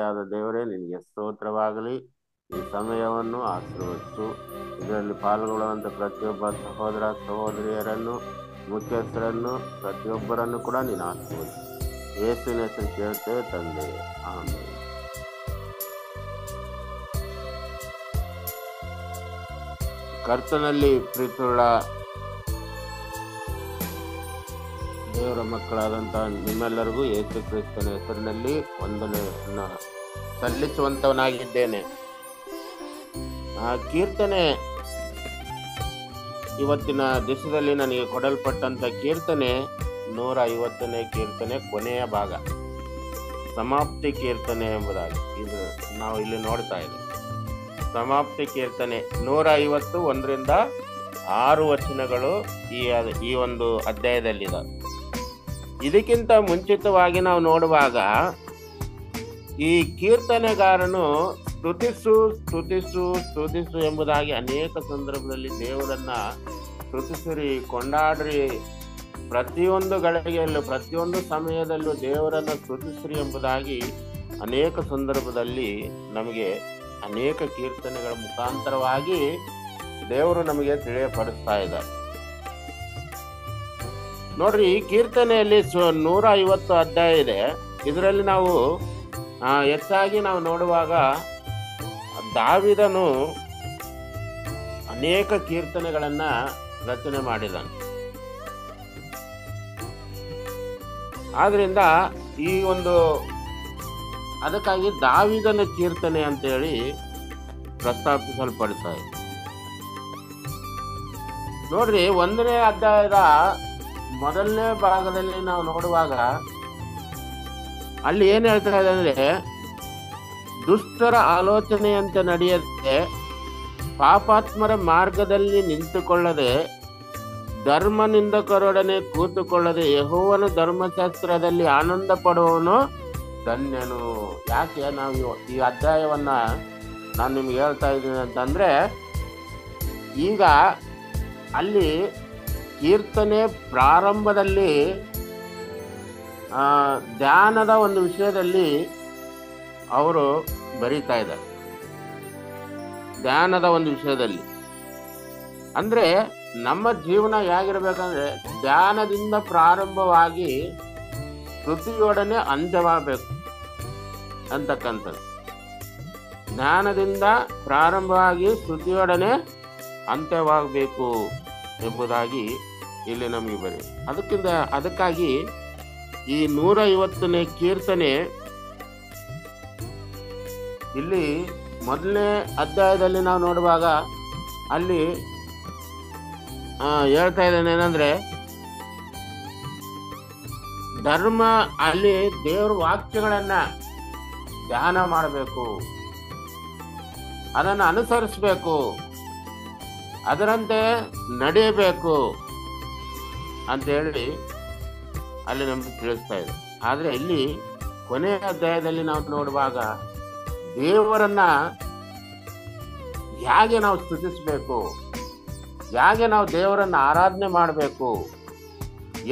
ತಂದೆಯಾದ ದೇವರೇ, ನಿನಗೆ ಸ್ತೋತ್ರವಾಗಲಿ. ಈ ಸಮಯವನ್ನು ಆಶೀರ್ವದಿಸು. ಇದರಲ್ಲಿ ಪಾಲ್ಗೊಳ್ಳುವಂಥ ಪ್ರತಿಯೊಬ್ಬ ಸಹೋದರ ಸಹೋದರಿಯರನ್ನು, ಮುಖ್ಯಸ್ಥರನ್ನು, ಪ್ರತಿಯೊಬ್ಬರನ್ನು ಕೂಡ ನೀನು ಆಶೀರ್ವದಿಸು. ಯೇಸುವಿನ ಹೆಸರು ಕೇಳ್ತೇವೆ ತಂದೆ, ಆಮೇಲೆ. ಕರ್ತನಲ್ಲಿ ಪ್ರೀತಿಯುಳ್ಳ ದೇವರ ಮಕ್ಕಳಾದಂಥ ನಿಮ್ಮೆಲ್ಲರಿಗೂ ಯೇಸು ಕ್ರಿಸ್ತನ ಹೆಸರಿನಲ್ಲಿ ವಂದನೆಯನ್ನು ಸಲ್ಲಿಸುವಂತವನಾಗಿದ್ದೇನೆ. ಆ ಕೀರ್ತನೆ, ಇವತ್ತಿನ ದಿವಸದಲ್ಲಿ ನನಗೆ ಕೊಡಲ್ಪಟ್ಟಂತ ಕೀರ್ತನೆ 150ನೇ ಕೀರ್ತನೆ, ಕೊನೆಯ ಭಾಗ, ಸಮಾಪ್ತಿ ಕೀರ್ತನೆ ಎಂಬುದಾಗಿ ಇದು ನಾವು ಇಲ್ಲಿ ನೋಡ್ತಾ ಇದ್ದೇವೆ. ಸಮಾಪ್ತಿ ಕೀರ್ತನೆ 150, 1ರಿಂದ 6 ವಚನಗಳು ಈ ಒಂದು ಅಧ್ಯಾಯದಲ್ಲಿದೆ. ಇದಕ್ಕಿಂತ ಮುಂಚಿತವಾಗಿ ನಾವು ನೋಡುವಾಗ ಈ ಕೀರ್ತನೆಗಾರನು ಸ್ತುತಿಸು ಸ್ತುತಿಸು ಸ್ತುತಿಸು ಎಂಬುದಾಗಿ ಅನೇಕ ಸಂದರ್ಭದಲ್ಲಿ ದೇವರನ್ನ ಸ್ತುತಿಸಿರಿ, ಕೊಂಡಾಡ್ರಿ, ಪ್ರತಿಯೊಂದು ಗಳಿಗೆಯಲ್ಲೂ ಪ್ರತಿಯೊಂದು ಸಮಯದಲ್ಲೂ ದೇವರನ್ನ ಸ್ತುತಿಸಿರಿ ಎಂಬುದಾಗಿ ಅನೇಕ ಸಂದರ್ಭದಲ್ಲಿ ನಮಗೆ ಅನೇಕ ಕೀರ್ತನೆಗಳ ಮುಖಾಂತರವಾಗಿ ದೇವರು ನಮಗೆ ತಿಳಿಯಪಡಿಸ್ತಾ ಇದ್ದಾರೆ. ನೋಡ್ರಿ, ಈ ಕೀರ್ತನೆಯಲ್ಲಿ 150 ಅಧ್ಯಾಯ ಇದೆ. ಇದರಲ್ಲಿ ನಾವು ಹೆಚ್ಚಾಗಿ ನಾವು ನೋಡುವಾಗ ದಾವಿದನು ಅನೇಕ ಕೀರ್ತನೆಗಳನ್ನ ರಚನೆ ಮಾಡಿದನು. ಆದ್ರಿಂದ ಈ ಒಂದು ಅದಕ್ಕಾಗಿ ದಾವಿದನ ಕೀರ್ತನೆ ಅಂತೇಳಿ ಪ್ರಸ್ತಾಪಿಸಲ್ಪಡ್ತಾ ಇದೆ. ನೋಡ್ರಿ, 1ನೇ ಅಧ್ಯಾಯದ ಮೊದಲನೇ ಭಾಗದಲ್ಲಿ ನಾವು ನೋಡುವಾಗ ಅಲ್ಲಿ ಏನ್ ಹೇಳ್ತಾ ಇದೆ ಅಂದ್ರೆ, ದುಷ್ಟರ ಆಲೋಚನೆಯಂತೆ ನಡೆಯದೆ, ಪಾಪಾತ್ಮರ ಮಾರ್ಗದಲ್ಲಿ ನಿಂತುಕೊಳ್ಳದೆ, ಧರ್ಮ ನಿಂದಕರೊಡನೆ ಕೂತುಕೊಳ್ಳದೆ, ಯೆಹೋವನ ಧರ್ಮಶಾಸ್ತ್ರದಲ್ಲಿ ಆನಂದ ಪಡುವವನು ಧನ್ಯನು. ಯಾಕೆ ನಾವು ಈ ಅಧ್ಯಾಯವನ್ನ ನಾನು ನಿಮ್ಗೆ ಹೇಳ್ತಾ ಇದ್ದೀನಿ ಅಂತಂದ್ರೆ, ಈಗ ಅಲ್ಲಿ ಕೀರ್ತನೆ ಪ್ರಾರಂಭದಲ್ಲಿ ಧ್ಯಾನದ ಒಂದು ವಿಷಯದಲ್ಲಿ ಅವರು ಬರೀತಾ ಇದ್ದಾರೆ. ಧ್ಯಾನದ ಒಂದು ವಿಷಯದಲ್ಲಿ ಅಂದ್ರೆ ನಮ್ಮ ಜೀವನ ಹೇಗಿರ್ಬೇಕಂದ್ರೆ ಧ್ಯಾನದಿಂದ ಪ್ರಾರಂಭವಾಗಿ ಸ್ತುತಿಯೊಡನೆ ಅಂತ್ಯವಾಗಬೇಕು ಅಂತಕ್ಕಂಥದ್ದು. ಜ್ಞಾನದಿಂದ ಪ್ರಾರಂಭವಾಗಿ ಸ್ತುತಿಯೊಡನೆ ಅಂತ್ಯವಾಗಬೇಕು ಎಂಬುದಾಗಿ ಇಲ್ಲಿ ನಮಗೆ ಬರೀ. ಅದಕ್ಕಾಗಿ ಈ 150ನೇ ಕೀರ್ತನೆ ಇಲ್ಲಿ ಮೊದಲನೇ ಅಧ್ಯಾಯದಲ್ಲಿ ನಾವು ನೋಡುವಾಗ ಅಲ್ಲಿ ಹೇಳ್ತಾ ಇದ್ದೇನೆ ಏನಂದ್ರೆ, ಧರ್ಮ, ಅಲ್ಲಿ ದೇವ್ರ ವಾಕ್ಯಗಳನ್ನ ಧ್ಯಾನ ಮಾಡಬೇಕು, ಅದನ್ನು ಅನುಸರಿಸಬೇಕು, ಅದರಂತೆ ನಡೆಯಬೇಕು ಅಂತೇಳಿ ಅಲ್ಲಿ ನಮ್ಗೆ ತಿಳಿಸ್ತಾ ಇದೆ. ಆದ್ರೆ ಇಲ್ಲಿ ಕೊನೆಯ ಅಧ್ಯಾಯದಲ್ಲಿ ನಾವು ನೋಡುವಾಗ ದೇವರನ್ನ ಹೇಗೆ ನಾವು ಸ್ತುತಿಸಬೇಕು, ಹೇಗೆ ನಾವು ದೇವರನ್ನ ಆರಾಧನೆ ಮಾಡಬೇಕು,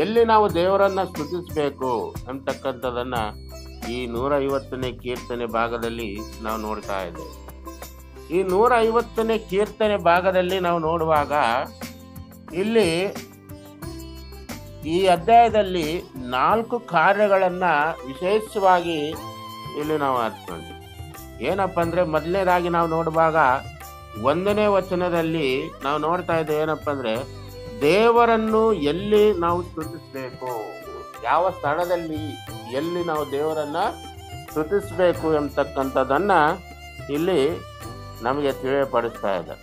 ಎಲ್ಲಿ ನಾವು ದೇವರನ್ನ ಸ್ತುತಿಸಬೇಕು ಅಂತಕ್ಕಂಥದನ್ನ ಈ 150ನೇ ಕೀರ್ತನೆ ಭಾಗದಲ್ಲಿ ನಾವು ನೋಡ್ತಾ ಇದ್ದೇವೆ. ಈ 150ನೇ ಕೀರ್ತನೆ ಭಾಗದಲ್ಲಿ ನಾವು ನೋಡುವಾಗ ಇಲ್ಲಿ ಈ ಅಧ್ಯಾಯದಲ್ಲಿ 4 ಕಾರ್ಯಗಳನ್ನ ವಿಶೇಷವಾಗಿ ಇಲ್ಲಿ ನಾವು ಅರ್ಥಕೊಂಡ್ವಿ. ಏನಪ್ಪ ಅಂದ್ರೆ, ಮೊದಲನೇದಾಗಿ ನಾವು ನೋಡುವಾಗ 1ನೇ ವಚನದಲ್ಲಿ ನಾವು ನೋಡ್ತಾ ಇದ್ದೇವೆ ಏನಪ್ಪ ಅಂದ್ರೆ, ದೇವರನ್ನು ಎಲ್ಲಿ ನಾವು ಸ್ತುತಿಸಬೇಕು, ಯಾವ ಸ್ಥಳದಲ್ಲಿ ಎಲ್ಲಿ ನಾವು ದೇವರನ್ನ ಸ್ತುತಿಸಬೇಕು ಎಂಬತಕ್ಕಂಥದ್ದನ್ನ ಇಲ್ಲಿ ನಮಗೆ ತಿಳಿಯಪಡಿಸ್ತಾ ಇದೆ.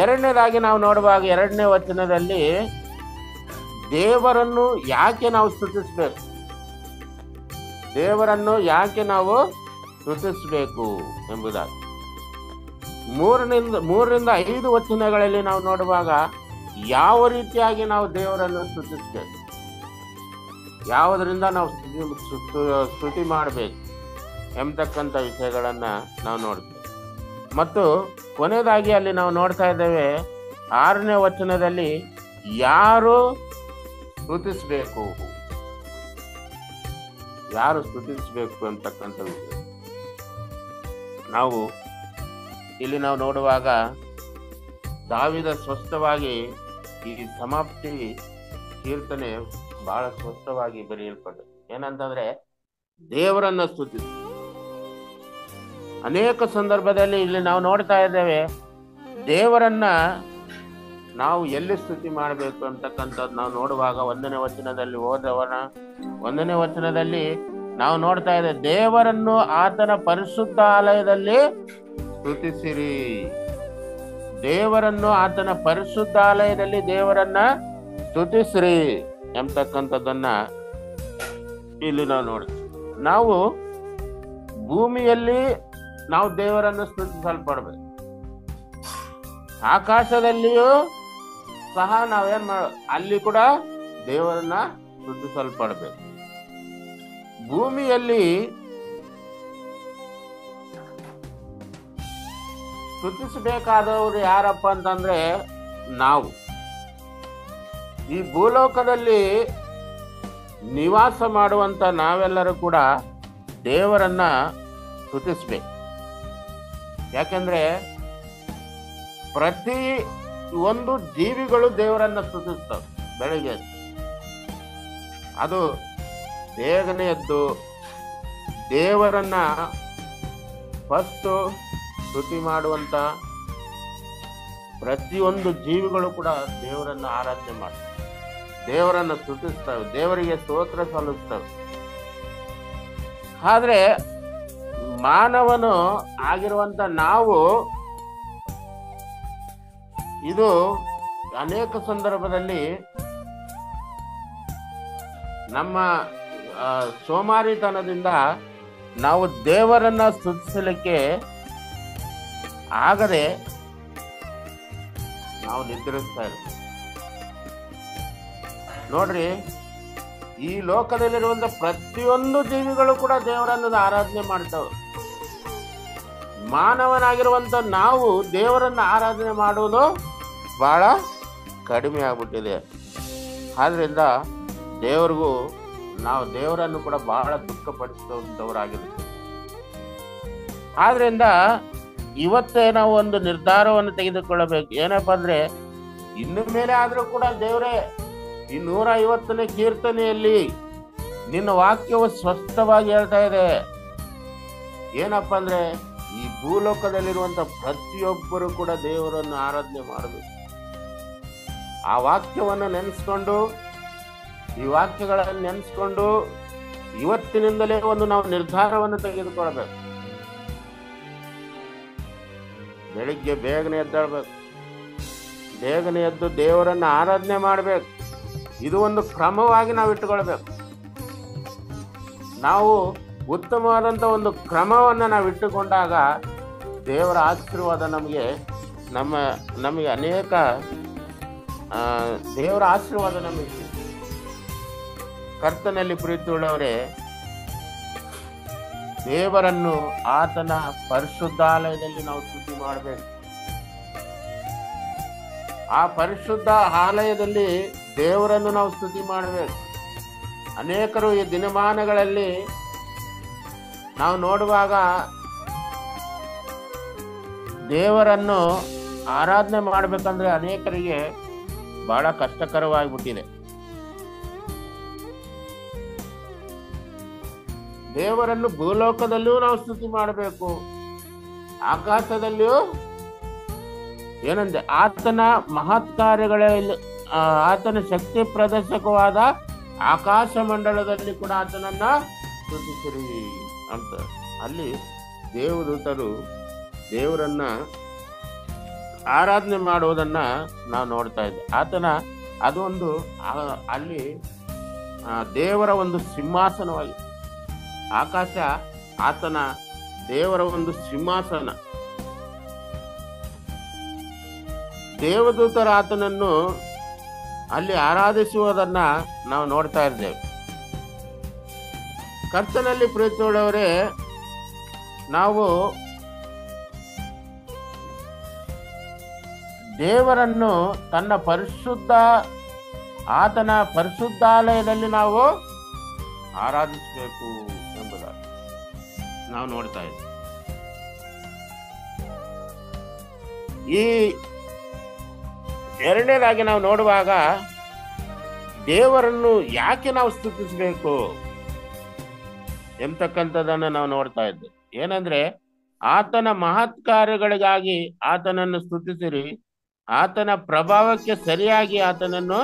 ಎರಡನೇದಾಗಿ ನಾವು ನೋಡುವಾಗ 2ನೇ ವಚನದಲ್ಲಿ ದೇವರನ್ನು ಯಾಕೆ ನಾವು ಸ್ತುತಿಸಬೇಕು, ದೇವರನ್ನು ಯಾಕೆ ನಾವು ಸ್ತುತಿಸಬೇಕು ಎಂಬುದಾಗಿ. 3ರಿಂದ 5 ವಚನಗಳಲ್ಲಿ ನಾವು ನೋಡುವಾಗ ಯಾವ ರೀತಿಯಾಗಿ ನಾವು ದೇವರನ್ನು ಸ್ತುತಿಸಬೇಕು, ಯಾವುದರಿಂದ ನಾವು ಸ್ತುತಿ ಮಾಡಬೇಕು ಎಂಬತಕ್ಕಂಥ ವಿಷಯಗಳನ್ನ ನಾವು ನೋಡ್ತೇವೆ. ಮತ್ತು ಕೊನೆಯದಾಗಿ ಅಲ್ಲಿ ನಾವು ನೋಡ್ತಾ ಇದ್ದೇವೆ 6ನೇ ವಚನದಲ್ಲಿ ಯಾರು ಸ್ತುತಿಸಬೇಕು, ಯಾರು ಸ್ತುತಿಸಬೇಕು ಅಂತಕ್ಕಂಥ ವಿಷಯ. ನಾವು ಇಲ್ಲಿ ನೋಡುವಾಗ ದಾವೀದ ಸ್ಪಷ್ಟವಾಗಿ ಈ ಸಮಾಪ್ತಿ ಕೀರ್ತನೆ ಬಹಳ ಸ್ಪಷ್ಟವಾಗಿ ಬರೆಯಲ್ಪಟ್ಟೆ. ಏನಂತಂದ್ರೆ ದೇವರನ್ನ ಸ್ತುತಿಸಿ. ಅನೇಕ ಸಂದರ್ಭದಲ್ಲಿ ಇಲ್ಲಿ ನಾವು ನೋಡ್ತಾ ಇದ್ದೇವೆ, ದೇವರನ್ನ ನಾವು ಎಲ್ಲಿ ಸ್ತುತಿ ಮಾಡಬೇಕು ಅಂತಕ್ಕಂಥದ್ದು ನಾವು ನೋಡುವಾಗ 1ನೇ ವಚನದಲ್ಲಿ ಒಂದನೇ ವಚನದಲ್ಲಿ ನಾವು ನೋಡ್ತಾ ಇದ್ದೇವೆ, ದೇವರನ್ನು ಆತನ ಪರಿಶುದ್ಧ ಆಲಯದಲ್ಲಿ ಸ್ತುತಿಸಿರಿ. ದೇವರನ್ನು ಆತನ ಪರಿಶುದ್ಧ ಆಲಯದಲ್ಲಿ ದೇವರನ್ನ ಸ್ತುತಿಸ್ರಿ ಎಂಬತಕ್ಕಂಥದ್ದನ್ನ ಇಲ್ಲಿ ನಾವು ನೋಡ್ತೀವಿ. ನಾವು ಭೂಮಿಯಲ್ಲಿ ನಾವು ದೇವರನ್ನು ಸ್ತುತಿಸಲ್ಪಡ್ಬೇಕು, ಆಕಾಶದಲ್ಲಿಯೂ ಸಹ ನಾವೇನ್ ಅಲ್ಲಿ ಕೂಡ ದೇವರನ್ನ ಸ್ತುತಿಸಲ್ಪಡ್ಬೇಕು. ಭೂಮಿಯಲ್ಲಿ ಸ್ತುತಿಸಬೇಕಾದವರು ಯಾರಪ್ಪ ಅಂತಂದ್ರೆ ನಾವು. ಈ ಭೂಲೋಕದಲ್ಲಿ ನಿವಾಸ ಮಾಡುವಂತ ನಾವೆಲ್ಲರೂ ಕೂಡ ದೇವರನ್ನ ಸ್ತುತಿಸ್ಬೇಕು. ಯಾಕೆಂದ್ರೆ ಪ್ರತಿ ಒಂದು ಜೀವಿಗಳು ದೇವರನ್ನ ಸ್ತುತಿಸ್ತವೆ. ಬೆಳಿಗ್ಗೆ ಅದು ಬೇಗನೆ ಎದ್ದು ದೇವರನ್ನ ಫಸ್ಟ್ ಸ್ತುತಿ ಮಾಡುವಂತ ಪ್ರತಿಯೊಂದು ಜೀವಿಗಳು ಕೂಡ ದೇವರನ್ನ ಆರಾಧನೆ ಮಾಡ್ತವೆ, ದೇವರನ್ನ ಸ್ತುತಿಸ್ತವೆ, ದೇವರಿಗೆ ಸ್ತೋತ್ರ ಸಲ್ಲಿಸ್ತವೆ. ಆದ್ರೆ ಮಾನವನು ಆಗಿರುವಂತ ನಾವು ಇದು ಅನೇಕ ಸಂದರ್ಭದಲ್ಲಿ ನಮ್ಮ ಸೋಮಾರಿತನದಿಂದ ನಾವು ದೇವರನ್ನ ಸ್ತುತಿಸಲಿಕ್ಕೆ ಆಗದೆ ನಾವು ನಿದ್ರಿಸ್ತಾ ಇರ್ತೀವಿ. ನೋಡ್ರಿ, ಈ ಲೋಕದಲ್ಲಿರುವಂತ ಪ್ರತಿಯೊಂದು ಜೀವಿಗಳು ಕೂಡ ದೇವರನ್ನು ಆರಾಧನೆ ಮಾಡ್ತಾವೆ. ಮಾನವನಾಗಿರುವಂತ ನಾವು ದೇವರನ್ನ ಆರಾಧನೆ ಮಾಡುವುದು ಬಹಳ ಕಡಿಮೆ ಆಗ್ಬಿಟ್ಟಿದೆ. ಆದ್ರಿಂದ ದೇವರಿಗೂ ನಾವು ದೇವರನ್ನು ಕೂಡ ಬಹಳ ದುಃಖಪಡಿಸಿದವರಾಗಿರ್ತೀವಿ. ಆದ್ರಿಂದ ಇವತ್ತೇ ನಾವು ಒಂದು ನಿರ್ಧಾರವನ್ನು ತೆಗೆದುಕೊಳ್ಳಬೇಕು. ಏನಪ್ಪಾ ಅಂದ್ರೆ, ಇನ್ನು ಮೇಲೆ ಆದ್ರೂ ಕೂಡ ದೇವರೇ, ಈ 150ನೇ ಕೀರ್ತನೆಯಲ್ಲಿ ನಿನ್ನ ವಾಕ್ಯವು ಸ್ಪಷ್ಟವಾಗಿ ಹೇಳ್ತಾ ಇದೆ. ಏನಪ್ಪಾ ಅಂದ್ರೆ, ಈ ಭೂಲೋಕದಲ್ಲಿರುವಂತ ಪ್ರತಿಯೊಬ್ಬರು ಕೂಡ ದೇವರನ್ನು ಆರಾಧನೆ ಮಾಡಬೇಕು. ಆ ವಾಕ್ಯವನ್ನು ನೆನೆಸ್ಕೊಂಡು, ಈ ವಾಕ್ಯಗಳನ್ನು ನೆನೆಸ್ಕೊಂಡು ಇವತ್ತಿನಿಂದಲೇ ಒಂದು ನಾವು ನಿರ್ಧಾರವನ್ನು ತೆಗೆದುಕೊಳ್ಬೇಕು. ಬೆಳಿಗ್ಗೆ ಬೇಗನೆ ಎದ್ದೇಳ್ಬೇಕು, ಬೇಗನೆ ಎದ್ದು ದೇವರನ್ನ ಆರಾಧನೆ ಮಾಡಬೇಕು. ಇದು ಒಂದು ಕ್ರಮವಾಗಿ ನಾವು ಇಟ್ಟುಕೊಳ್ಬೇಕು. ನಾವು ಉತ್ತಮವಾದಂಥ ಒಂದು ಕ್ರಮವನ್ನು ನಾವು ಇಟ್ಟುಕೊಂಡಾಗ ದೇವರ ಆಶೀರ್ವಾದ ನಮಗೆ ಅನೇಕ ದೇವರ ಆಶೀರ್ವಾದ ನಮಗೆ. ಕರ್ತನಲ್ಲಿ ಪ್ರೀತಿಯುಳ್ಳವರೇ, ದೇವರನ್ನು ಆತನ ಪರಿಶುದ್ಧಾಲಯದಲ್ಲಿ ನಾವು ಸ್ತುತಿ ಮಾಡಬೇಕು. ಆ ಪರಿಶುದ್ಧ ಆಲಯದಲ್ಲಿ ದೇವರನ್ನು ನಾವು ಸ್ತುತಿ ಮಾಡಬೇಕು. ಅನೇಕರು ಈ ದಿನಮಾನಗಳಲ್ಲಿ ನಾವು ನೋಡುವಾಗ ದೇವರನ್ನು ಆರಾಧನೆ ಮಾಡಬೇಕಂದ್ರೆ ಅನೇಕರಿಗೆ ಬಹಳ ಕಷ್ಟಕರವಾಗಿಬಿಟ್ಟಿದೆ. ದೇವರನ್ನು ಭೂಲೋಕದಲ್ಲಿಯೂ ನಾವು ಸ್ತುತಿ ಮಾಡಬೇಕು, ಆಕಾಶದಲ್ಲಿಯೂ ಏನಂದ್ರೆ ಆತನ ಮಹತ್ ಕಾರ್ಯಗಳಲ್ಲಿ, ಆತನ ಶಕ್ತಿ ಪ್ರದರ್ಶಕವಾದ ಆಕಾಶ ಮಂಡಲದಲ್ಲಿ ಕೂಡ ಆತನನ್ನ ಸ್ತುತಿಸಿರಿ ಅಂತ ಅಲ್ಲಿ ದೇವದೂತರು ದೇವರನ್ನ ಆರಾಧನೆ ಮಾಡುವುದನ್ನ ನಾವು ನೋಡ್ತಾ ಇದ್ದೇವೆ. ಅದೊಂದು ಅಲ್ಲಿ ದೇವರ ಒಂದು ಸಿಂಹಾಸನವಾಗಿದೆ. ಆಕಾಶ ಆತನ ದೇವರ ಒಂದು ಸಿಂಹಾಸನ. ದೇವದೂತರ ಆತನನ್ನು ಅಲ್ಲಿ ಆರಾಧಿಸುವುದನ್ನ ನಾವು ನೋಡ್ತಾ ಇದ್ದೇವೆ. ಕರ್ತನಲ್ಲಿ ಪ್ರೀತಿಯುಳ್ಳವರೇ, ನಾವು ದೇವರನ್ನು ಆತನ ಪರಿಶುದ್ಧಾಲಯದಲ್ಲಿ ನಾವು ಆರಾಧಿಸಬೇಕು ಎಂಬುದಾಗಿ ನಾವು ನೋಡ್ತಾ ಇದ್ದೇವೆ. ಈ ಎರಡನೇದಾಗಿ ನಾವು ನೋಡುವಾಗ ದೇವರನ್ನು ಯಾಕೆ ನಾವು ಸ್ತುತಿಸಬೇಕು ಎಂಬತಕ್ಕಂಥದ್ದನ್ನು ನಾವು ನೋಡ್ತಾ ಇದ್ದೇವೆ. ಏನಂದ್ರೆ, ಆತನ ಮಹತ್ ಕಾರ್ಯಗಳಿಗಾಗಿ ಆತನನ್ನು ಸ್ತುತಿಸಿರಿ, ಆತನ ಪ್ರಭಾವಕ್ಕೆ ಸರಿಯಾಗಿ ಆತನನ್ನು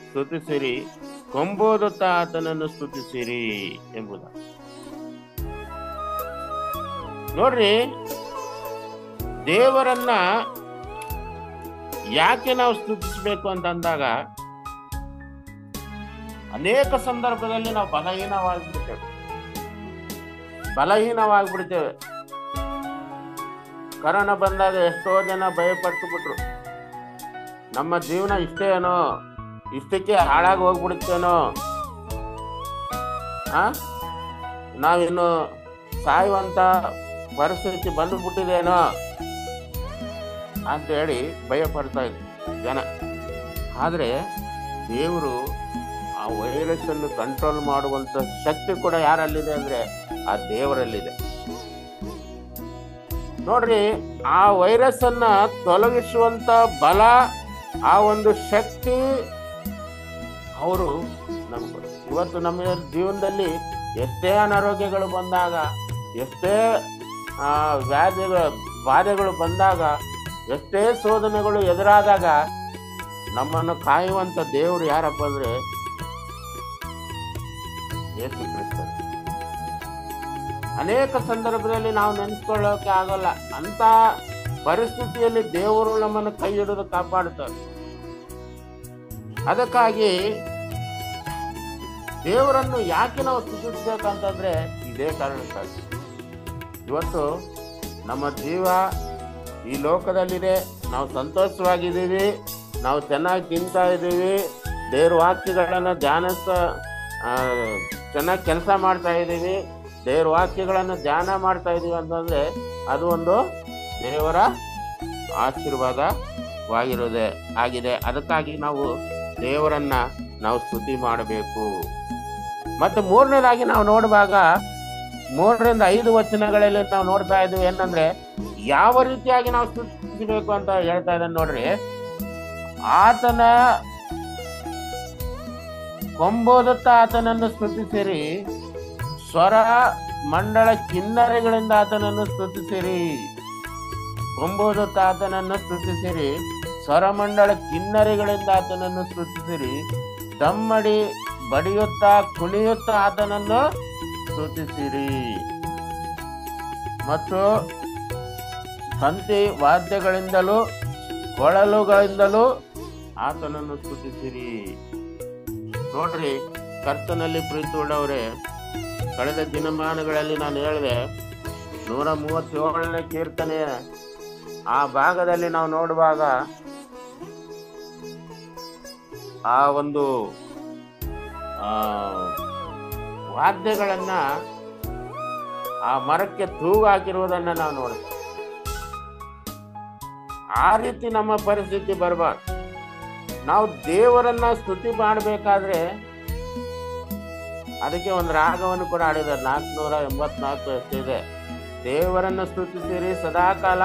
ಸ್ತುತಿಸಿರಿ, ಕೊಂಬೋದುತ್ತಾ ಆತನನ್ನು ಸ್ತುತಿಸಿರಿ ಎಂಬುದು. ನೋಡ್ರಿ, ದೇವರನ್ನ ಯಾಕೆ ನಾವು ಸ್ತುತಿಸಬೇಕು ಅಂತ ಅಂದಾಗ, ಅನೇಕ ಸಂದರ್ಭದಲ್ಲಿ ನಾವು ಬಲಹೀನವಾಗಿಬಿಡ್ತೇವೆ. ಕರೋನಾ ಬಂದಾಗ ಎಷ್ಟೋ ಜನ ಭಯಪಟ್ಟು ಬಿಟ್ರು. ನಮ್ಮ ಜೀವನ ಇಷ್ಟೇನೋ, ಇಷ್ಟಕ್ಕೆ ಹಾಳಾಗಿ ಹೋಗ್ಬಿಡುತ್ತೇನೋ, ನಾವಿನ್ನು ಸಾಯುವಂತ ಪರಿಸ್ಥಿತಿ ಬಂದುಬಿಟ್ಟಿದೇನೋ ಅಂತ ಹೇಳಿ ಭಯ ಪಡ್ತಾ ಇದ್ರು ಜನ. ಆದ್ರೆ ದೇವರು ಆ ವೈರಸ್ ಅನ್ನು ಕಂಟ್ರೋಲ್ ಮಾಡುವಂತ ಶಕ್ತಿ ಕೂಡ ಯಾರಲ್ಲಿದೆ ಅಂದ್ರೆ ಆ ದೇವರಲ್ಲಿದೆ. ನೋಡ್ರಿ, ಆ ವೈರಸ್ ಅನ್ನ ತೊಲಗಿಸುವಂತ ಬಲ, ಆ ಒಂದು ಶಕ್ತಿ ಅವರು ನಮ್ಗೆ. ಇವತ್ತು ನಮ್ಮ ಜೀವನದಲ್ಲಿ ಎಷ್ಟೇ ಅನಾರೋಗ್ಯಗಳು ಬಂದಾಗ, ಎಷ್ಟೇ ಬಾಧೆಗಳು ಬಂದಾಗ, ಎಷ್ಟೇ ಶೋಧನೆಗಳು ಎದುರಾದಾಗ ನಮ್ಮನ್ನು ಕಾಯುವಂತ ದೇವರು ಯಾರಪ್ಪ ಅಂದ್ರೆ ಯೇಸು ಕ್ರಿಸ್ತ. ಅನೇಕ ಸಂದರ್ಭದಲ್ಲಿ ನಾವು ನೆನೆಸ್ಕೊಳ್ಳೋಕೆ ಆಗಲ್ಲ, ಅಂತ ಪರಿಸ್ಥಿತಿಯಲ್ಲಿ ದೇವರು ನಮ್ಮನ್ನು ಕೈ ಹಿಡಿದು ಕಾಪಾಡುತ್ತಾರೆ. ಅದಕ್ಕಾಗಿ ದೇವರನ್ನು ಯಾಕೆ ನಾವು ಸ್ತುತಿಸ್ಬೇಕಂತಂದ್ರೆ ಇದೇ ಕಾರಣಕ್ಕಾಗಿ. ಇವತ್ತು ನಮ್ಮ ಜೀವ ಈ ಲೋಕದಲ್ಲಿದೆ, ನಾವು ಸಂತೋಷವಾಗಿದ್ದೀವಿ, ನಾವು ಚೆನ್ನಾಗಿ ತಿಂತಾ ಇದ್ದೀವಿ, ದೇವ್ರ ವಾಕ್ಯಗಳನ್ನು ಚೆನ್ನಾಗಿ ಕೆಲಸ ಮಾಡ್ತಾ ಇದ್ದೀವಿ, ದೇವ್ರ ವಾಕ್ಯಗಳನ್ನು ಧ್ಯಾನ ಮಾಡ್ತಾ ಇದ್ದೀವಿ ಅಂತಂದ್ರೆ ಅದು ಒಂದು ದೇವರ ಆಶೀರ್ವಾದವಾಗಿರುವುದೇ ಆಗಿದೆ. ಅದಕ್ಕಾಗಿ ನಾವು ದೇವರನ್ನ ನಾವು ಸ್ತುತಿ ಮಾಡಬೇಕು. ಮತ್ತು ಮೂರನೇದಾಗಿ ನಾವು ನೋಡುವಾಗ 3-5 ವಚನಗಳಲ್ಲಿ ನಾವು ನೋಡ್ತಾ ಇದ್ದೀವಿ. ಏನಂದ್ರೆ, ಯಾವ ರೀತಿಯಾಗಿ ನಾವು ಸ್ತುತಿಸಬೇಕು ಅಂತ ಹೇಳ್ತಾ ಇದ್ದಾನೆ ನೋಡ್ರಿ. ಆತನ ಕೊಂಬೋದುತ್ತಾ ಆತನನ್ನು ಸ್ತುತಿಸಿರಿ, ಸ್ವರ ಮಂಡಳ ಕಿನ್ನರೆಗಳಿಂದ ಆತನನ್ನು ಸ್ತುತಿಸಿರಿ. ಕೊಂಬೋದುತ್ತಾ ಆತನನ್ನು ಸ್ತುತಿಸಿರಿ, ಸ್ವರಮಂಡಳ ಕಿನ್ನರೆಗಳಿಂದ ಆತನನ್ನು ಸ್ತುತಿಸಿರಿ, ದಮ್ಮಡಿ ಬಡಿಯುತ್ತಾ ಕುಣಿಯುತ್ತಾ ಆತನನ್ನು ಸ್ತುತಿಸಿರಿ, ಮತ್ತು ತಂತಿ ವಾದ್ಯಗಳಿಂದಲೂ ಕೊಳಲುಗಳಿಂದಲೂ ಆತನನ್ನು ಸ್ತುತಿಸಿರಿ. ನೋಡ್ರಿ, ಕರ್ತನಲ್ಲಿ ಪ್ರೀತಿ ಉಳ್ಳವರೇ, ಕಳೆದ ದಿನಮಾನಗಳಲ್ಲಿ ನಾನು ಹೇಳಿದೆ 137ನೇ ಕೀರ್ತನೆ ಆ ಭಾಗದಲ್ಲಿ ನಾವು ನೋಡುವಾಗ ಆ ಒಂದು ವಾದ್ಯಗಳನ್ನ ಆ ಮರಕ್ಕೆ ತೂಗಾಕಿರುವುದನ್ನ ನಾವು ನೋಡ್ತೇವೆ. ಆ ರೀತಿ ನಮ್ಮ ಪರಿಸ್ಥಿತಿ ಬರಬಾರ್ದು. ನಾವು ದೇವರನ್ನ ಸ್ತುತಿ ಮಾಡಬೇಕಾದ್ರೆ ಅದಕ್ಕೆ ಒಂದು ರಾಗವನ್ನು ಕೂಡ ಆಡಿದ್ದಾರೆ, 484 ಎಷ್ಟಿದೆ. ದೇವರನ್ನ ಸ್ತುತಿಸಿರಿ, ಸದಾಕಾಲ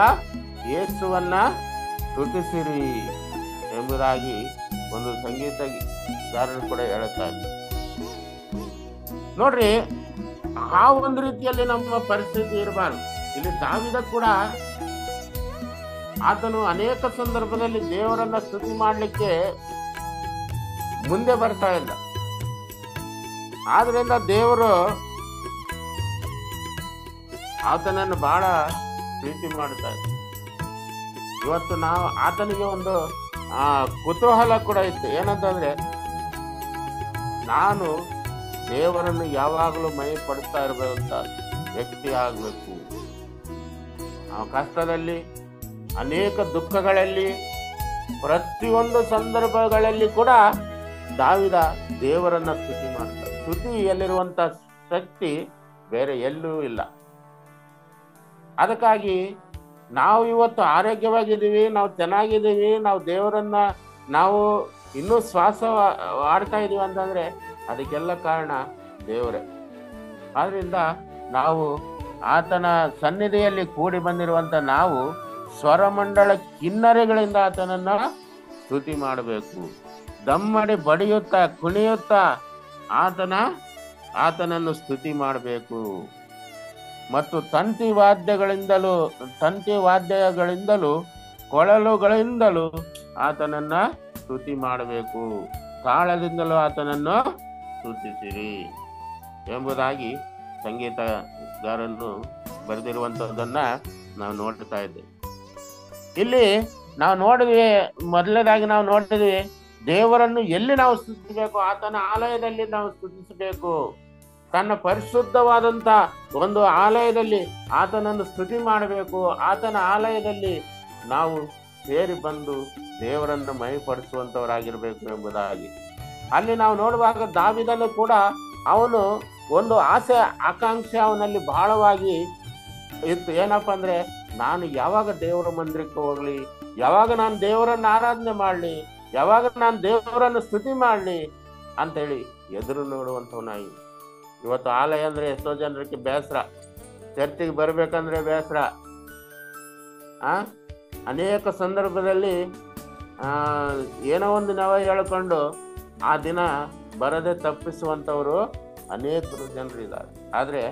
ಯೇಸುವನ್ನ ಸ್ತುತಿಸಿರಿ ಎಂಬುದಾಗಿ ಒಂದು ಸಂಗೀತಗಾರರು ಕೂಡ ಹೇಳುತ್ತಾರೆ. ನೋಡ್ರಿ, ಆ ಒಂದು ರೀತಿಯಲ್ಲಿ ನಮ್ಮ ಪರಿಸ್ಥಿತಿ ಇರಬಾರ್ದು. ಇಲ್ಲಿ ದಾವೀದ ಕೂಡ ಆತನು ಅನೇಕ ಸಂದರ್ಭದಲ್ಲಿ ದೇವರನ್ನ ಸ್ತುತಿ ಮಾಡಲಿಕ್ಕೆ ಮುಂದೆ ಬರ್ತಾ ಇಲ್ಲ. ಆದ್ರಿಂದ ದೇವರು ಆತನನ್ನು ಬಹಳ ಪ್ರೀತಿ ಮಾಡ್ತಾ ಇದ್ದ. ಇವತ್ತು ನಾವು ಆತನಿಗೆ ಒಂದು ಕುತೂಹಲ ಕೂಡ ಇತ್ತು. ಏನಂತಂದ್ರೆ, ನಾನು ದೇವರನ್ನು ಯಾವಾಗಲೂ ಮೈ ಪಡ್ತಾ ಇರಬೇಕಂತ ವ್ಯಕ್ತಿ ಆಗ್ಬೇಕು. ಆ ಕಷ್ಟದಲ್ಲಿ, ಅನೇಕ ದುಃಖಗಳಲ್ಲಿ, ಪ್ರತಿಯೊಂದು ಸಂದರ್ಭಗಳಲ್ಲಿ ಕೂಡ ದಾವೀದ ದೇವರನ್ನ ಸ್ತುತಿ ಮಾಡ್ತಾರೆ. ಸ್ತುತಿಯಲ್ಲಿರುವಂತ ಶಕ್ತಿ ಬೇರೆ ಎಲ್ಲೂ ಇಲ್ಲ. ಅದಕ್ಕಾಗಿ ನಾವು ಇವತ್ತು ಆರೋಗ್ಯವಾಗಿದ್ದೀವಿ, ನಾವು ಚೆನ್ನಾಗಿದ್ದೀವಿ, ನಾವು ದೇವರನ್ನ ನಾವು ಇನ್ನೂ ಶ್ವಾಸ ಆಡ್ತಾ ಇದೀವಿ ಅಂತಂದ್ರೆ ಅದಕ್ಕೆಲ್ಲ ಕಾರಣ ದೇವರೇ. ಆದ್ರಿಂದ ನಾವು ಆತನ ಸನ್ನಿಧಿಯಲ್ಲಿ ಕೂಡಿ ಬಂದಿರುವಂತ ನಾವು ಸ್ವರಮಂಡಲ ಕಿನ್ನರೆಗಳಿಂದ ಆತನನ್ನ ಸ್ತುತಿ ಮಾಡಬೇಕು. ದಮ್ಮಡಿ ಬಡಿಯುತ್ತಾ ಕುಣಿಯುತ್ತಾ ಆತನನ್ನು ಸ್ತುತಿ ಮಾಡಬೇಕು. ಮತ್ತು ತಂತಿ ವಾದ್ಯಗಳಿಂದಲೂ ಕೊಳಲುಗಳಿಂದಲೂ ಆತನನ್ನ ಸ್ತುತಿ ಮಾಡಬೇಕು. ತಾಳದಿಂದಲೂ ಆತನನ್ನು ಸ್ತುತಿಸಿರಿ ಎಂಬುದಾಗಿ ಸಂಗೀತಗಾರನ್ನು ಬರೆದಿರುವಂತಹದ್ದನ್ನ ನಾವು ನೋಡ್ತಾ ಇದ್ದೇವೆ. ಇಲ್ಲಿ ನಾವು ಮೊದಲನೇದಾಗಿ ನಾವು ನೋಡಿದ್ವಿ, ದೇವರನ್ನು ಎಲ್ಲಿ ನಾವು ಸ್ತುತಿಸಬೇಕು? ಆತನ ಆಲಯದಲ್ಲಿ ನಾವು ಸ್ತುತಿಸಬೇಕು. ತನ್ನ ಪರಿಶುದ್ಧವಾದಂತ ಒಂದು ಆಲಯದಲ್ಲಿ ಆತನನ್ನು ಸ್ತುತಿ ಮಾಡಬೇಕು. ಆತನ ಆಲಯದಲ್ಲಿ ನಾವು ಸೇರಿ ಬಂದು ದೇವರನ್ನು ಮಹಿಪಡಿಸುವಂತವರಾಗಿರ್ಬೇಕು ಎಂಬುದಾಗಿ ಅಲ್ಲಿ ನಾವು ನೋಡುವಾಗ, ದಾವೀದನು ಕೂಡ ಅವನು ಒಂದು ಆಸೆ ಆಕಾಂಕ್ಷೆ ಅವನಲ್ಲಿ ಬಹಳವಾಗಿ ಇತ್ತು. ಏನಪ್ಪ ಅಂದ್ರೆ, ನಾನು ಯಾವಾಗ ದೇವರ ಮಂದಿರಕ್ಕೆ ಹೋಗ್ಲಿ, ಯಾವಾಗ ನಾನು ದೇವರನ್ನು ಆರಾಧನೆ ಮಾಡಲಿ, ಯಾವಾಗ ನಾನು ದೇವರನ್ನು ಸ್ತುತಿ ಮಾಡಲಿ ಅಂತೇಳಿ ಎದುರು ನೋಡುವಂಥವನಾಗಿ. ಇವತ್ತು ಆಲಯ ಅಂದ್ರೆ ಎಷ್ಟೋ ಜನರಿಗೆ ಬೇಸರ, ಚರ್ಚಿಗೆ ಬರ್ಬೇಕಂದ್ರೆ ಬೇಸರ. ಅನೇಕ ಸಂದರ್ಭದಲ್ಲಿ ಏನೋ ಒಂದು ನಾವು ಹೇಳ್ಕೊಂಡು ಆ ದಿನ ಬರದೆ ತಪ್ಪಿಸುವಂಥವರು ಅನೇಕರು ಜನರು ಇದ್ದಾರೆ. ಆದರೆ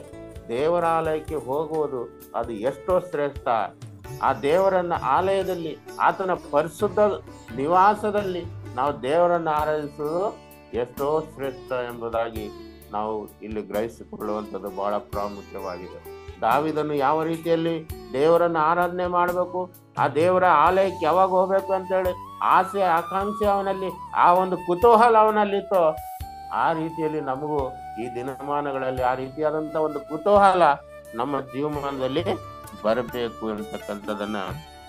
ದೇವರ ಆಲಯಕ್ಕೆ ಹೋಗುವುದು ಅದು ಎಷ್ಟೋ ಶ್ರೇಷ್ಠ. ಆ ದೇವರನ್ನ ಆಲಯದಲ್ಲಿ, ಆತನ ಪರಿಶುದ್ಧ ನಿವಾಸದಲ್ಲಿ ನಾವು ದೇವರನ್ನು ಆರಾಧಿಸುವುದು ಎಷ್ಟೋ ಶ್ರೇಷ್ಠ ಎಂಬುದಾಗಿ ನಾವು ಇಲ್ಲಿ ಗ್ರಹಿಸಿಕೊಳ್ಳುವಂಥದ್ದು ಬಹಳ ಪ್ರಾಮುಖ್ಯವಾಗಿದೆ. ದಾವೀದನು ಯಾವ ರೀತಿಯಲ್ಲಿ ದೇವರನ್ನು ಆರಾಧನೆ ಮಾಡಬೇಕು, ಆ ದೇವರ ಆಲಯಕ್ಕೆ ಯಾವಾಗ ಹೋಗ್ಬೇಕು ಅಂತೇಳಿ ಆಸೆ ಆಕಾಂಕ್ಷೆ ಅವನಲ್ಲಿ, ಆ ಒಂದು ಕುತೂಹಲ ಅವನಲ್ಲಿತ್ತೋ, ಆ ರೀತಿಯಲ್ಲಿ ನಮಗೂ ಈ ದಿನಮಾನಗಳಲ್ಲಿ ಆ ರೀತಿಯಾದಂಥ ಒಂದು ಕುತೂಹಲ ನಮ್ಮ ಜೀವಮಾನದಲ್ಲಿ ಬರಬೇಕು ಅಂತಕ್ಕಂಥದ್ದನ್ನ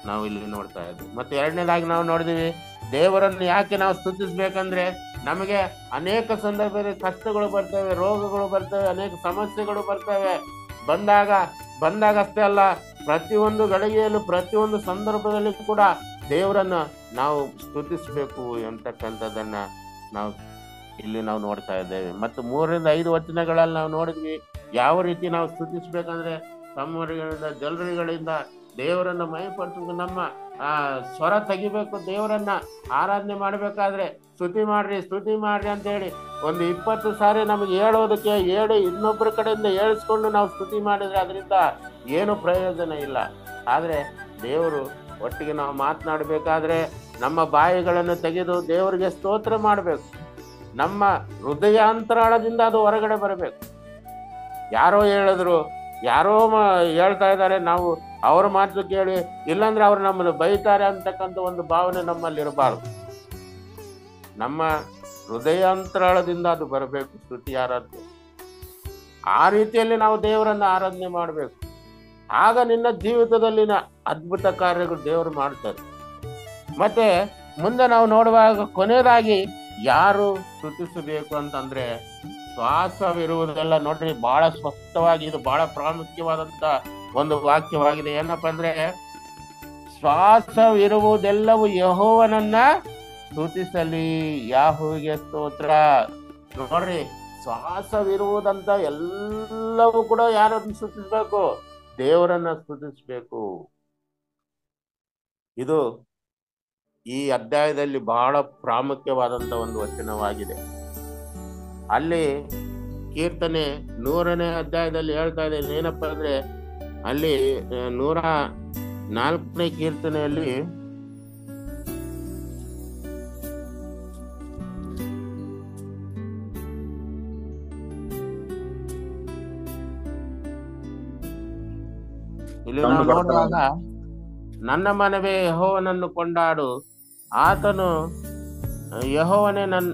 ನಾವು ಇಲ್ಲಿ ನೋಡ್ತಾ ಇದ್ದೀವಿ. ಮತ್ತೆ ಎರಡನೇದಾಗಿ ನಾವು ನೋಡಿದೀವಿ, ದೇವರನ್ನು ಯಾಕೆ ನಾವು ಸ್ತುತಿಸ್ಬೇಕಂದ್ರೆ, ನಮಗೆ ಅನೇಕ ಸಂದರ್ಭದಲ್ಲಿ ಕಷ್ಟಗಳು ಬರ್ತವೆ, ರೋಗಗಳು ಬರ್ತವೆ, ಅನೇಕ ಸಮಸ್ಯೆಗಳು ಬರ್ತವೆ. ಬಂದಾಗ ಅಷ್ಟೇ ಅಲ್ಲ, ಪ್ರತಿಯೊಂದು ಗಳಿಗೆಯಲ್ಲೂ ಪ್ರತಿಯೊಂದು ಸಂದರ್ಭದಲ್ಲಿ ಕೂಡ ದೇವರನ್ನ ನಾವು ಸ್ತುತಿಸ್ಬೇಕು ಅಂತಕ್ಕಂಥದ್ದನ್ನ ನಾವು ಇಲ್ಲಿ ನಾವು ನೋಡ್ತಾ ಇದ್ದೇವೆ. ಮತ್ತು 3-5 ವಚನಗಳಲ್ಲಿ ನಾವು ನೋಡಿದ್ವಿ, ಯಾವ ರೀತಿ ನಾವು ಸ್ತುತಿಸ್ಬೇಕಂದ್ರೆ, ತಮ್ಮಗಳಿಂದ ಜನರುಗಳಿಂದ ದೇವರನ್ನ ಮಹಿಪಡಿಸಬೇಕು. ನಮ್ಮ ಸ್ವರ ತೆಗಿಬೇಕು. ದೇವರನ್ನ ಆರಾಧನೆ ಮಾಡ್ಬೇಕಾದ್ರೆ ಸ್ತುತಿ ಮಾಡ್ರಿ ಅಂತ ಹೇಳಿ ಒಂದು 20 ಸಾರಿ ನಮಗೆ ಹೇಳೋದಕ್ಕೆ ಇನ್ನೊಬ್ಬರ ಕಡೆಯಿಂದ ಹೇಳಿಸ್ಕೊಂಡು ನಾವು ಸ್ತುತಿ ಮಾಡಿದ್ರೆ ಅದರಿಂದ ಏನು ಪ್ರಯೋಜನ ಇಲ್ಲ. ಆದ್ರೆ ದೇವರು ಒಟ್ಟಿಗೆ ನಾವು ಮಾತನಾಡಬೇಕಾದ್ರೆ ನಮ್ಮ ಬಾಯಿಗಳನ್ನು ತೆಗೆದು ದೇವರಿಗೆ ಸ್ತೋತ್ರ ಮಾಡಬೇಕು. ನಮ್ಮ ಹೃದಯಾಂತರಾಳದಿಂದ ಅದು ಹೊರಗಡೆ ಬರಬೇಕು. ಯಾರೋ ಹೇಳಿದ್ರು, ಯಾರೋ ಹೇಳ್ತಾ ಇದ್ದಾರೆ, ನಾವು ಅವ್ರ ಮಾತು ಕೇಳಿ, ಇಲ್ಲಾಂದ್ರೆ ಅವ್ರು ನಮ್ಮನ್ನು ಬೈತಾರೆ ಅಂತಕ್ಕಂಥ ಒಂದು ಭಾವನೆ ನಮ್ಮಲ್ಲಿ ಇರಬಾರ್ದು. ನಮ್ಮ ಹೃದಯಾಂತರಾಳದಿಂದ ಅದು ಬರಬೇಕು ಸ್ತುತಿ ಆರಾಧನೆ. ಆ ರೀತಿಯಲ್ಲಿ ನಾವು ದೇವರನ್ನ ಆರಾಧನೆ ಮಾಡಬೇಕು. ಆಗ ನಿನ್ನ ಜೀವಿತದಲ್ಲಿನ ಅದ್ಭುತ ಕಾರ್ಯಗಳು ದೇವರು ಮಾಡ್ತಾರೆ. ಮತ್ತೆ ಮುಂದೆ ನಾವು ನೋಡುವಾಗ ಕೊನೆಯದಾಗಿ ಯಾರು ಸ್ತುತಿಸಬೇಕು ಅಂತಂದ್ರೆ, ಶ್ವಾಸವಿರುವುದೆಲ್ಲ ನೋಡ್ರಿ, ಬಹಳ ಸ್ಪಷ್ಟವಾಗಿ ಇದು ಬಹಳ ಪ್ರಾಮುಖ್ಯವಾದಂತ ಒಂದು ವಾಕ್ಯವಾಗಿದೆ. ಏನಪ್ಪ ಅಂದ್ರೆ, ಶ್ವಾಸವಿರುವುದೆಲ್ಲವೂ ಯೆಹೋವನನ್ನ ಸ್ತುತಿಸಲಿ, ಯಾಹುವಿಗೆ ಸ್ತೋತ್ರ. ನೋಡ್ರಿ, ಶ್ವಾಸವಿರುವುದಂತ ಎಲ್ಲವೂ ಕೂಡ ಯಾರನ್ನು ಸ್ತುತಿಸ್ಬೇಕು? ದೇವರನ್ನ ಸ್ತುತಿಸ್ಬೇಕು. ಇದು ಈ ಅಧ್ಯಾಯದಲ್ಲಿ ಬಹಳ ಪ್ರಾಮುಖ್ಯವಾದಂತ ಒಂದು ವಚನವಾಗಿದೆ. ಅಲ್ಲಿ ಕೀರ್ತನೆ 100ನೇ ಅಧ್ಯಾಯದಲ್ಲಿ ಹೇಳ್ತಾ ಇದೆ. ಏನಪ್ಪ ಅಂದ್ರೆ, ಅಲ್ಲಿ 104ನೇ ಕೀರ್ತನೆಯಲ್ಲಿ ಇಲ್ಲಿ ನಾವು ನೋಡುವಾಗ, ನನ್ನ ಮನವೇ ಯೆಹೋವನನ್ನು ಕೊಂಡಾಡು, ಆತನು ಯೆಹೋವನೇ ನನ್ನ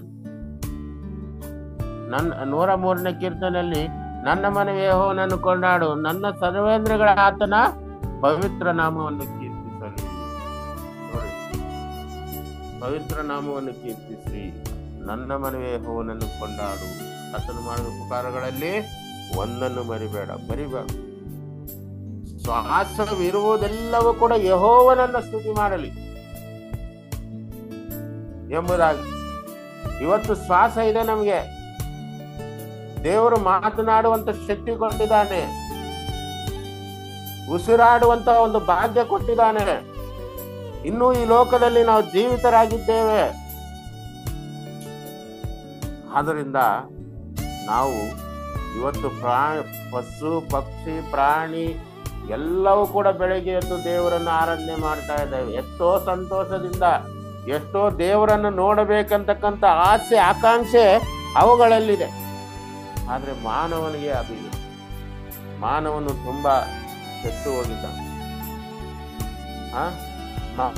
103ನೇ ಕೀರ್ತನೆಯಲ್ಲಿ, ನನ್ನ ಮನವೇ ಯೆಹೋವನನ್ನು ಕೊಂಡಾಡು, ನನ್ನ ಸರ್ವೇಂದ್ರಗಳ ಆತನ ಪವಿತ್ರ ನಾಮವನ್ನು ಕೀರ್ತಿಸಲಿ. ನೋಡಿ, ಪವಿತ್ರ ನಾಮವನ್ನು ಕೀರ್ತಿಸಿ, ನನ್ನ ಮನವೇ ಯೆಹೋವನನ್ನು ಕೊಂಡಾಡು, ಆತನು ಮಾಡಿದ ಉಪಕಾರಗಳಲ್ಲಿ ಒಂದನ್ನು ಮರಿಬೇಡ. ಶ್ವಾಸವಿರುವುದೆಲ್ಲವೂ ಕೂಡ ಯೆಹೋವನನ್ನ ಸ್ತುತಿ ಮಾಡಲಿ ಎಂಬುದಾಗಿ. ಇವತ್ತು ಶ್ವಾಸ ಇದೆ ನಮಗೆ, ದೇವರು ಮಾತನಾಡುವಂತ ಶಕ್ತಿ ಕೊಟ್ಟಿದ್ದಾನೆ. ಉಸಿರಾಡುವಂತ ಒಂದು ಭಾಗ್ಯ ಕೊಟ್ಟಿದ್ದಾನೆ. ಇನ್ನೂ ಈ ಲೋಕದಲ್ಲಿ ನಾವು ಜೀವಿತರಾಗಿದ್ದೇವೆ. ಆದ್ದರಿಂದ ನಾವು ಇವತ್ತು ಪಶು ಪಕ್ಷಿ ಪ್ರಾಣಿ ಎಲ್ಲವೂ ಕೂಡ ಬೆಳಗ್ಗೆ ಎದ್ದು ದೇವರನ್ನು ಆರಾಧನೆ ಮಾಡ್ತಾ ಇದ್ದೇವೆ. ಎಷ್ಟೋ ಸಂತೋಷದಿಂದ, ಎಷ್ಟೋ ದೇವರನ್ನು ನೋಡಬೇಕಂತಕ್ಕಂಥ ಆಸೆ ಆಕಾಂಕ್ಷೆ ಅವುಗಳಲ್ಲಿದೆ. ಆದ್ರೆ ಮಾನವನಿಗೆ ಅದು ಇಲ್ಲ. ಮಾನವನು ತುಂಬಾ ಕೆಟ್ಟು ಹೋಗಿದ್ದಾನೆ.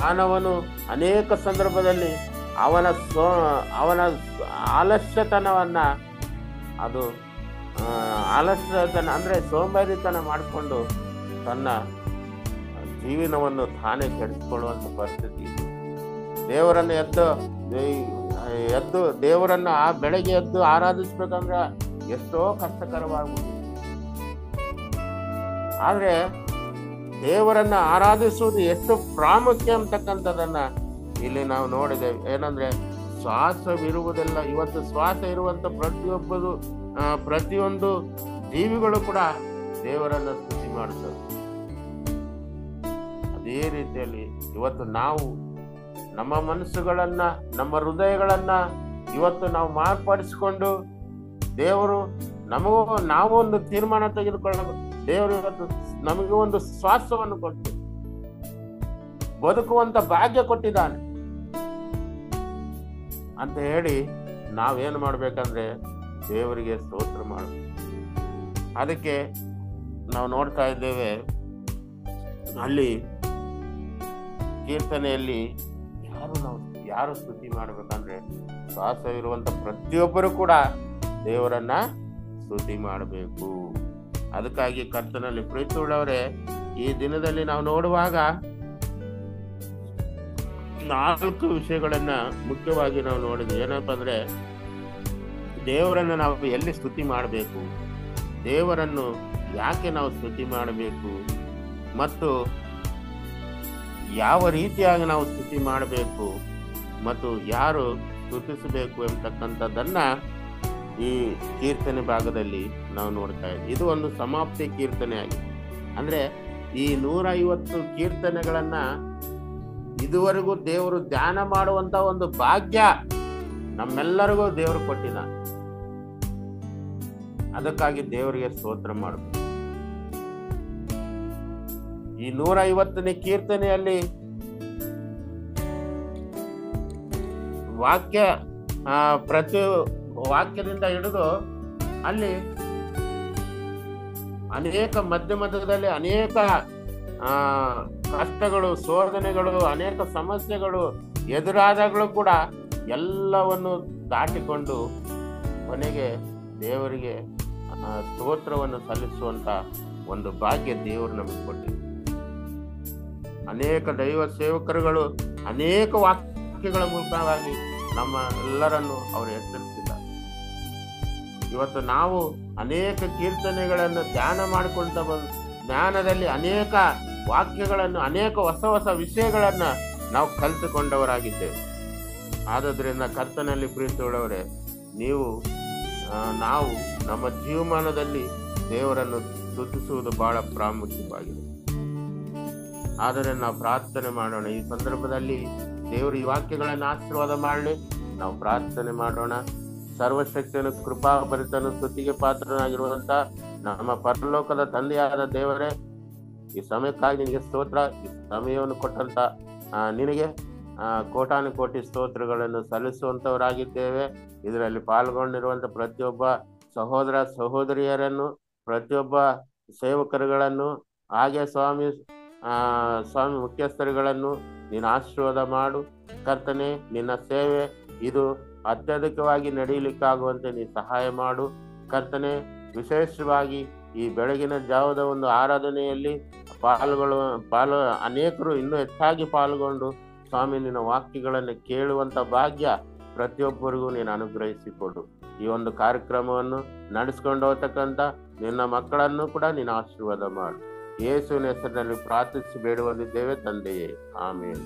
ಮಾನವನು ಅನೇಕ ಸಂದರ್ಭದಲ್ಲಿ ಅವನ ಆಲಸ್ಯತನವನ್ನ ಆಲಸ್ಯತನ ಅಂದ್ರೆ ಸೋಂಬೇರಿತನ ಮಾಡಿಕೊಂಡು ತನ್ನ ಜೀವನವನ್ನು ತಾನೇ ಕೆಡಿಸಿಕೊಳ್ಳುವಂತ ಪರಿಸ್ಥಿತಿ ಇದೆ. ದೇವರನ್ನು ಎದ್ದು ದೇವರನ್ನ ಬೆಳಗ್ಗೆ ಎದ್ದು ಆರಾಧಿಸ್ಬೇಕಂದ್ರೆ ಎಷ್ಟೋ ಕಷ್ಟಕರವಾಗುವುದು. ಆದ್ರೆ ದೇವರನ್ನ ಆರಾಧಿಸುವುದು ಎಷ್ಟು ಪ್ರಾಮುಖ್ಯ ಅಂತಕ್ಕಂಥದನ್ನ ಇಲ್ಲಿ ನಾವು ನೋಡಿದ್ದೇವೆ. ಏನಂದ್ರೆ ಶ್ವಾಸವಿರುವುದೆಲ್ಲ, ಇವತ್ತು ಶ್ವಾಸ ಇರುವಂತ ಪ್ರತಿಯೊಂದು ಜೀವಿಗಳು ಕೂಡ ದೇವರನ್ನ ಸ್ತುತಿ ಮಾಡುತ್ತವೆ. ಅದೇ ರೀತಿಯಲ್ಲಿ ಇವತ್ತು ನಾವು ನಮ್ಮ ಮನಸ್ಸುಗಳನ್ನ, ನಮ್ಮ ಹೃದಯಗಳನ್ನ ಇವತ್ತು ನಾವು ಮಾರ್ಪಡಿಸಿಕೊಂಡು ದೇವರು ನಾವು ಒಂದು ತೀರ್ಮಾನ ತೆಗೆದುಕೊಳ್ಳಬೇಕು. ದೇವರು ಇವತ್ತು ನಮಗೆ ಒಂದು ಶ್ವಾಸವನ್ನು ಕೊಟ್ಟು ಬದುಕುವಂತ ಭಾಗ್ಯ ಕೊಟ್ಟಿದ್ದಾನೆ ಅಂತ ಹೇಳಿ ನಾವೇನು ಮಾಡ್ಬೇಕಂದ್ರೆ ದೇವರಿಗೆ ಸ್ತೋತ್ರ ಮಾಡಬೇಕು. ಅದಕ್ಕೆ ನಾವು ನೋಡ್ತಾ ಇದ್ದೇವೆ, ಅಲ್ಲಿ ಕೀರ್ತನೆಯಲ್ಲಿ ಯಾರು ಸ್ತುತಿ ಮಾಡ್ಬೇಕಂದ್ರೆ ಶ್ವಾಸವಿರುವಂತ ಪ್ರತಿಯೊಬ್ಬರು ಕೂಡ ದೇವರನ್ನ ಸ್ತುತಿ ಮಾಡಬೇಕು. ಅದಕ್ಕಾಗಿ ಕರ್ತನಲ್ಲಿ ಪ್ರೀತಿಯುಳ್ಳವರೇ, ಈ ದಿನದಲ್ಲಿ ನಾವು ನೋಡುವಾಗ 4 ವಿಷಯಗಳನ್ನ ಮುಖ್ಯವಾಗಿ ನಾವು ನೋಡಿದ್ವಿ. ಏನಪ್ಪ ಅಂದ್ರೆ ದೇವರನ್ನು ನಾವು ಎಲ್ಲಿ ಸ್ತುತಿ ಮಾಡಬೇಕು, ದೇವರನ್ನು ಯಾಕೆ ನಾವು ಸ್ತುತಿ ಮಾಡಬೇಕು, ಮತ್ತು ಯಾವ ರೀತಿಯಾಗಿ ನಾವು ಸ್ತುತಿ ಮಾಡಬೇಕು, ಮತ್ತು ಯಾರು ಸ್ತುತಿಸಬೇಕು ಎಂಬತಕ್ಕಂಥದ್ದನ್ನ ಈ ಕೀರ್ತನೆ ಭಾಗದಲ್ಲಿ ನಾವು ನೋಡ್ತಾ ಇದ್ದೀವಿ. ಇದು ಒಂದು ಸಮಾಪ್ತಿ ಕೀರ್ತನೆ ಆಗಿದೆ. ಅಂದ್ರೆ ಈ 150 ಕೀರ್ತನೆಗಳನ್ನ ಇದುವರೆಗೂ ದೇವರು ಧ್ಯಾನ ಮಾಡುವಂತ ಒಂದು ಭಾಗ್ಯ ನಮ್ಮೆಲ್ಲರಿಗೂ ದೇವರು ಕೊಟ್ಟಿದ್ದಾನೆ. ಅದಕ್ಕಾಗಿ ದೇವರಿಗೆ ಸ್ತೋತ್ರ ಮಾಡಬೇಕು. ಈ 150ನೇ ಕೀರ್ತನೆಯಲ್ಲಿ ಪ್ರತಿ ವಾಕ್ಯದಿಂದ ಹಿಡಿದು ಅಲ್ಲಿ ಅನೇಕ ಮಧ್ಯದಲ್ಲಿ ಅನೇಕ ಕಷ್ಟಗಳು, ಶೋಧನೆಗಳು, ಅನೇಕ ಸಮಸ್ಯೆಗಳು ಎದುರಾದಾಗಲೂ ಕೂಡ ಎಲ್ಲವನ್ನು ದಾಟಿಕೊಂಡು ಕೊನೆಗೆ ದೇವರಿಗೆ ಸ್ತೋತ್ರವನ್ನು ಸಲ್ಲಿಸುವಂತ ಒಂದು ಭಾಗ್ಯ ದೇವರು ನಮಗೆ ಕೊಟ್ಟಿದೆ. ಅನೇಕ ದೈವ ಸೇವಕರುಗಳು ಅನೇಕ ವಾಕ್ಯಗಳ ಮೂಲಕವಾಗಿ ನಮ್ಮ ಎಲ್ಲರನ್ನು ಅವರು ಎಚ್ಚರಿಸಿದ್ದಾರೆ. ಇವತ್ತು ನಾವು ಅನೇಕ ಕೀರ್ತನೆಗಳನ್ನು ಧ್ಯಾನ ಮಾಡಿಕೊಳ್ತಾ ಬಂದು ಜ್ಞಾನದಲ್ಲಿ ಅನೇಕ ವಾಕ್ಯಗಳನ್ನು, ಅನೇಕ ಹೊಸ ವಿಷಯಗಳನ್ನ ನಾವು ಕಲಿತುಕೊಂಡವರಾಗಿದ್ದೇವೆ. ಆದುದರಿಂದ ಕರ್ತನಲ್ಲಿ ಪ್ರೀತಿಯುಳ್ಳವರೇ, ನಾವು ನಮ್ಮ ಜೀವಮಾನದಲ್ಲಿ ದೇವರನ್ನು ಸ್ತುತಿಸುವುದು ಬಹಳ ಪ್ರಾಮುಖ್ಯವಾಗಿದೆ. ಆದರೆ ನಾವು ಪ್ರಾರ್ಥನೆ ಮಾಡೋಣ. ಈ ಸಂದರ್ಭದಲ್ಲಿ ದೇವರು ಈ ವಾಕ್ಯಗಳನ್ನು ಆಶೀರ್ವಾದ ಮಾಡಲಿ. ನಾವು ಪ್ರಾರ್ಥನೆ ಮಾಡೋಣ. ಸರ್ವಶಕ್ತಿಯನ್ನು, ಕೃಪಾಭರಿತನು, ಸ್ತುತಿಗೆ ಪಾತ್ರನಾಗಿರುವಂತ ನಮ್ಮ ಪರಲೋಕದ ತಂದೆಯಾದ ದೇವರೇ, ಈ ಸಮಯಕ್ಕಾಗಿ ನಿನಗೆ ಸ್ತೋತ್ರ. ಈ ಸಮಯವನ್ನು ಕೊಟ್ಟಂತ ನಿನಗೆ ಕೋಟಾನು ಕೋಟಿ ಸ್ತೋತ್ರಗಳನ್ನು ಸಲ್ಲಿಸುವಂತವರಾಗಿದ್ದೇವೆ. ಇದರಲ್ಲಿ ಪಾಲ್ಗೊಂಡಿರುವಂತ ಪ್ರತಿಯೊಬ್ಬ ಸಹೋದರ ಸಹೋದರಿಯರನ್ನು, ಪ್ರತಿಯೊಬ್ಬ ಸೇವಕರುಗಳನ್ನು, ಹಾಗೆ ಸ್ವಾಮಿ ಮುಖ್ಯಸ್ಥರುಗಳನ್ನು ನೀನು ಆಶೀರ್ವಾದ ಮಾಡು. ಕರ್ತನೆ, ನಿನ್ನ ಸೇವೆ ಇದು ಅತ್ಯಧಿಕವಾಗಿ ನಡೆಯಲಿಕ್ಕಾಗುವಂತೆ ನೀನು ಸಹಾಯ ಮಾಡು. ಕರ್ತನೆ, ವಿಶೇಷವಾಗಿ ಈ ಬೆಳಗಿನ ಜಾವದ ಒಂದು ಆರಾಧನೆಯಲ್ಲಿ ಅನೇಕರು ಇನ್ನೂ ಹೆಚ್ಚಾಗಿ ಪಾಲ್ಗೊಂಡು ಸ್ವಾಮಿ ನಿನ್ನ ವಾಕ್ಯಗಳನ್ನು ಕೇಳುವಂತ ಭಾಗ್ಯ ಪ್ರತಿಯೊಬ್ಬರಿಗೂ ನೀನು ಅನುಗ್ರಹಿಸಿಕೊಡು. ಈ ಒಂದು ಕಾರ್ಯಕ್ರಮವನ್ನು ನಡೆಸ್ಕೊಂಡು ಹೋಗ್ತಕ್ಕಂಥ ನಿನ್ನ ಮಕ್ಕಳನ್ನು ಕೂಡ ನೀನು ಆಶೀರ್ವಾದ ಮಾಡು. ಯೇಸುವಿನ ಹೆಸರಿನಲ್ಲಿ ಪ್ರಾರ್ಥಿಸಿ ಬೇಡುವಂದಿದ್ದೇವೆ ತಂದೆಯೇ, ಆಮೇಲೆ.